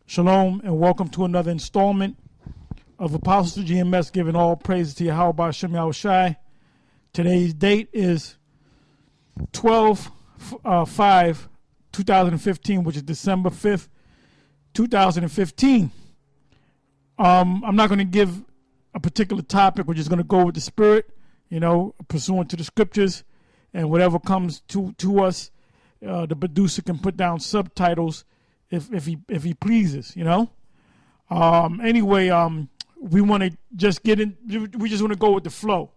Shalom and welcome to another installment of Apostles to GMS, giving all praises to Yahweh Shem Yahushai. Today's date is 12/5/2015, which is December 5th, 2015. I'm not going to give a particular topic. We're just going to go with the spirit, pursuant to the scriptures, and whatever comes to us, the producer can put down subtitles if he pleases, Anyway, we want to just get in. We just want to go with the flow.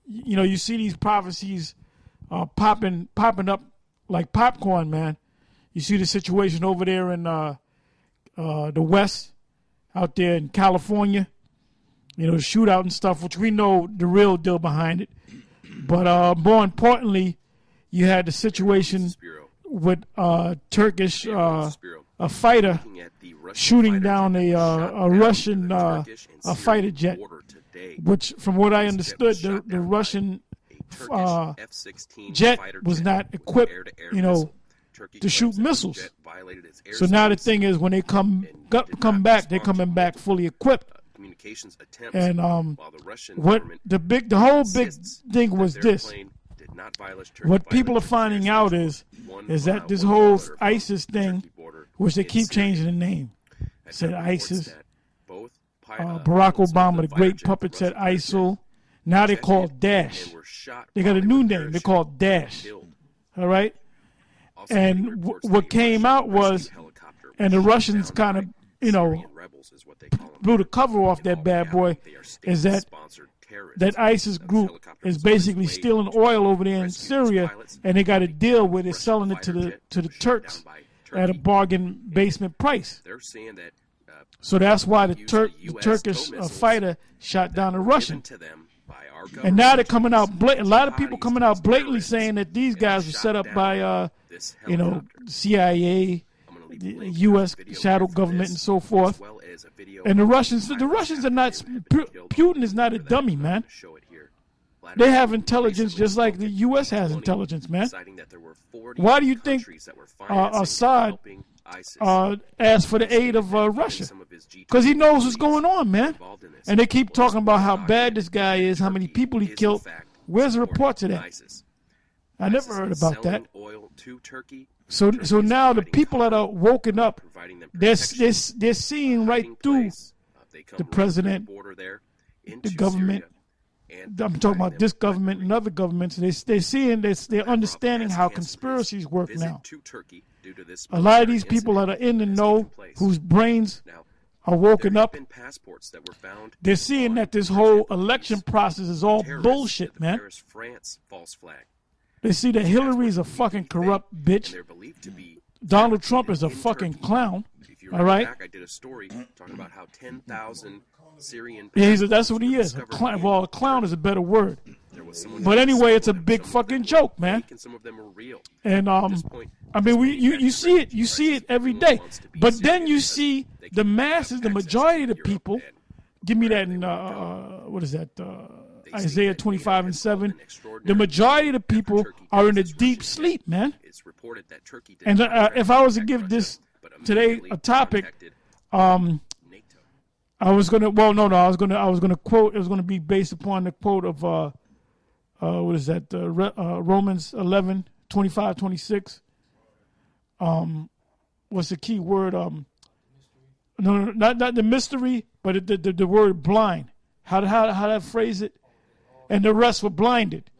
You see these prophecies popping up like popcorn, man. You see the situation over there in the West, out there in California. The shootout and stuff, which we know the real deal behind it. But more importantly, you had the situation with Turkish a fighter shooting down a Russian fighter jet, which, from what I understood, the Russian jet was not equipped, to shoot missiles. So now the thing is, when they come back, they're coming back fully equipped. And the whole big thing was this. What people are finding out is that this whole ISIS thing, which they keep changing the name, said ISIS. Barack Obama, the great puppet, said ISIL. Now they call Daesh. They got a new name. They call Daesh. All right? And what came out was, and the Russians kind of, blew the cover off that bad boy, is that ISIS group is basically stealing oil over there in Syria, and they got a deal where they're selling it to the Turks at a bargain basement price. So that's why the Turkish fighter shot down a Russian. And now they're coming out, a lot of people coming out blatantly saying that these guys were set up by, CIA, the U.S. shadow government, and so forth. And the Russians are not, Putin is not a dummy, man. They have intelligence just like the U.S. has intelligence, man. Why do you think Assad asked for the aid of Russia? Because he knows what's going on, man. And they keep talking about how bad this guy is, how many people he killed. Where's the reports of that? I never heard about that. So now the people that are woken up, they're seeing right through the president, the government. I'm talking about this government and other governments. They're seeing this. They're understanding how conspiracies work now. A lot of these people that are in the know, whose brains are woken up, they're seeing that this whole election process is all bullshit, man. They see that Hillary's a fucking corrupt bitch. Donald Trump is a fucking clown. All right? I did a story talking about how 10,000 Syrian... Yeah, that's what he is. A clown is a better word. But anyway, it's a big fucking joke, man. And you see it. You see it every day. But then you see the masses, the majority of the people. Give me that in, what is that? Isaiah 25:7. The majority of the people are in a deep sleep, man. And if I was to give this today a topic, I was gonna quote. It was gonna be based upon the quote of what is that? Romans 11:25-26. What's the key word? No, not the mystery, but the word blind. How that phrase it? And the rest were blinded.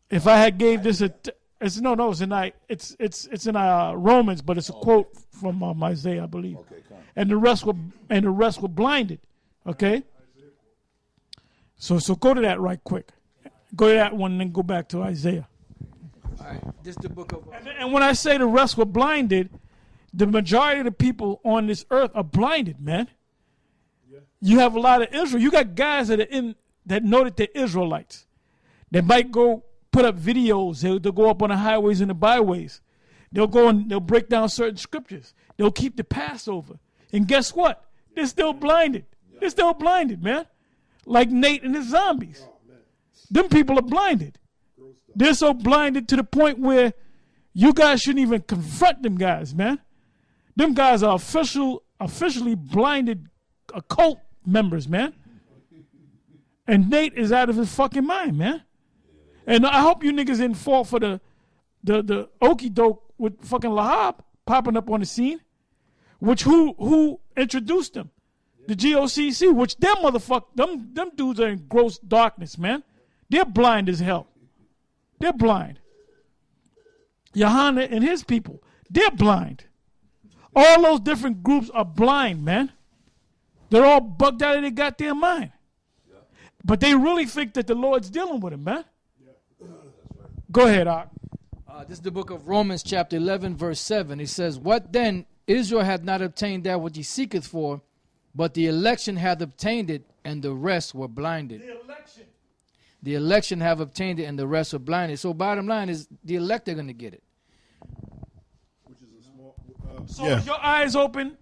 If I had gave this it's in Romans, but it's a quote from Isaiah, I believe. Okay, and the rest were blinded. Okay. So go to that right quick. Go to that one and then go back to Isaiah. All right. This is the book of. And when I say the rest were blinded, the majority of the people on this earth are blinded, man. Yeah. You have a lot of Israel. You got guys that know that they're Israelites. They might go put up videos. They'll go up on the highways and the byways. They'll go and they'll break down certain scriptures. They'll keep the Passover. And guess what? They're still blinded. They're still blinded, man. Like Nate and the zombies. Them people are blinded. They're so blinded to the point where you guys shouldn't even confront them guys, man. Them guys are officially blinded occult members, man. And Nate is out of his fucking mind, man. And I hope you niggas didn't fall for the okey doke with fucking Lahab popping up on the scene. Which who introduced them? The GOCC, which them dudes are in gross darkness, man. They're blind as hell. They're blind. Yohana and his people, they're blind. All those different groups are blind, man. They're all bugged out of their goddamn mind. Yeah. But they really think that the Lord's dealing with them, man. Yeah. Go ahead, Ak. This is the book of Romans, chapter 11, verse 7. It says, "What then? Israel hath not obtained that which he seeketh for, but the election hath obtained it, and the rest were blinded." The election have obtained it, and the rest were blinded. So bottom line is, the elect are going to get it. Which is a small. So is your eyes open?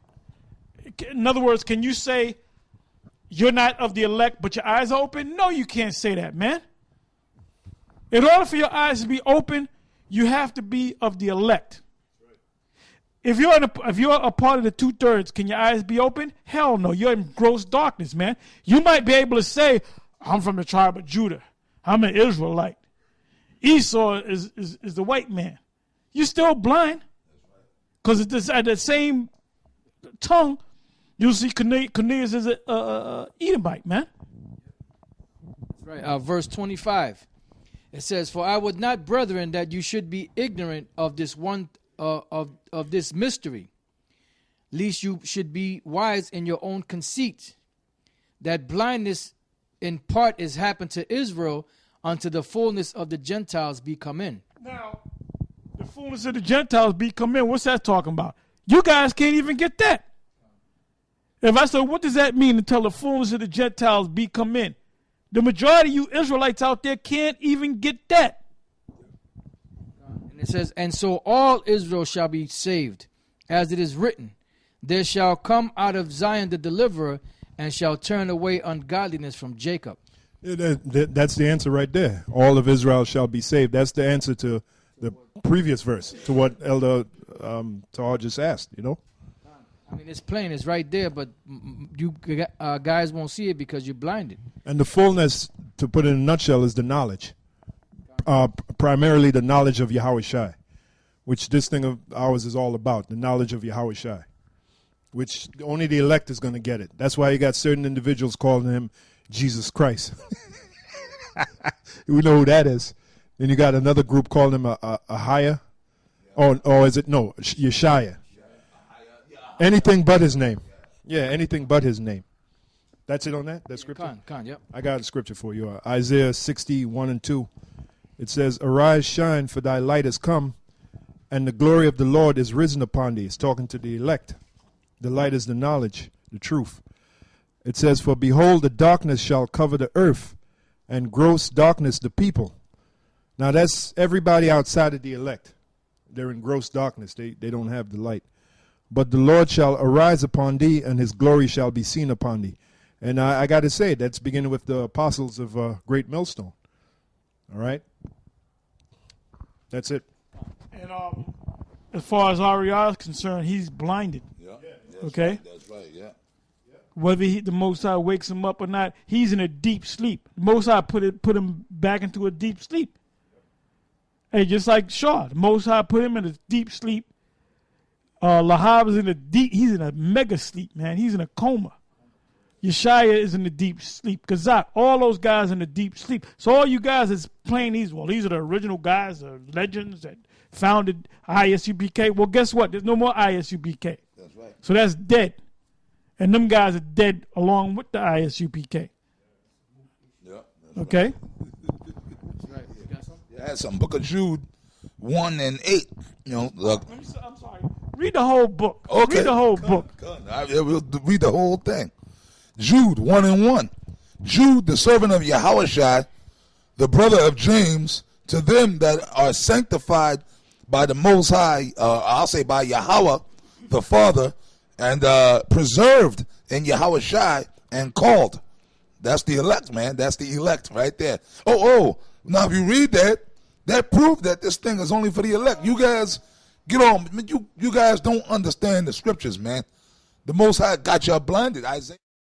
In other words, can you say you're not of the elect, but your eyes are open? No, you can't say that, man. In order for your eyes to be open, you have to be of the elect. If you're a part of the 2/3, can your eyes be open? Hell no. You're in gross darkness, man. You might be able to say, I'm from the tribe of Judah. I'm an Israelite. Esau is the white man. You're still blind. Because at the same tongue, you'll see Cornelius is an Edomite, man. That's right. Verse 25. It says, "For I would not, brethren, that you should be ignorant of this one of this mystery, lest you should be wise in your own conceit, that blindness in part is happened to Israel unto the fullness of the Gentiles be come in." Now, the fullness of the Gentiles be come in. What's that talking about? You guys can't even get that. If I say, what does that mean until the fullness of the Gentiles be come in? The majority of you Israelites out there can't even get that. And it says, "And so all Israel shall be saved, as it is written, there shall come out of Zion the deliverer, and shall turn away ungodliness from Jacob." That's the answer right there. All of Israel shall be saved. That's the answer to the previous verse, to what Elder Tahar just asked, you know? I mean, it's plain. It's right there, but you guys won't see it because you're blinded. And the fullness, to put it in a nutshell, is the knowledge. Primarily the knowledge of Yahushua, which this thing of ours is all about, the knowledge of Yahushua, which only the elect is going to get it. That's why you got certain individuals calling him Jesus Christ. We know who that is. Then you got another group calling him a higher. Or is it, no, Yeshaya. Anything but his name. Yeah, anything but his name. That's it on that? That scripture? Yep. I got a scripture for you. Isaiah 60:1-2. It says, "Arise, shine, for thy light is come, and the glory of the Lord is risen upon thee." It's talking to the elect. The light is the knowledge, the truth. It says, "For behold, the darkness shall cover the earth, and gross darkness the people." Now that's everybody outside of the elect. They're in gross darkness. They don't have the light. "But the Lord shall arise upon thee, and his glory shall be seen upon thee." And I got to say, that's beginning with the apostles of Great Millstone. All right? That's it. And as far as Ariel is concerned, he's blinded. Yeah. Okay? Right, that's right, yeah. Whether the Most High wakes him up or not, he's in a deep sleep. The Most High put him back into a deep sleep. Hey, just like Shaw, the Most High put him in a deep sleep. Lahab is he's in a mega sleep, man. He's in a coma. Yeshaya is in the deep sleep. Kazak, all those guys in the deep sleep. So all you guys is playing these are the original guys, the legends that founded ISUPK. Well, guess what? There's no more ISUPK. That's right. So that's dead. And them guys are dead along with the ISUPK. Yeah. Okay? Right. You got something? Yeah, I had some Book of Jude 1-8. You know, look. I'm sorry. Read the whole book. Okay. Read the whole book. We'll read the whole thing. Jude 1-1. Jude, the servant of Yahushua, the brother of James, to them that are sanctified by the Most High, I'll say by Yahweh, the Father, and preserved in Yahushua and called. That's the elect, man. That's the elect right there. Oh. Now, if you read that, that proved that this thing is only for the elect. You guys Get on. You guys don't understand the scriptures, man. The Most High got y'all blinded, Isaiah.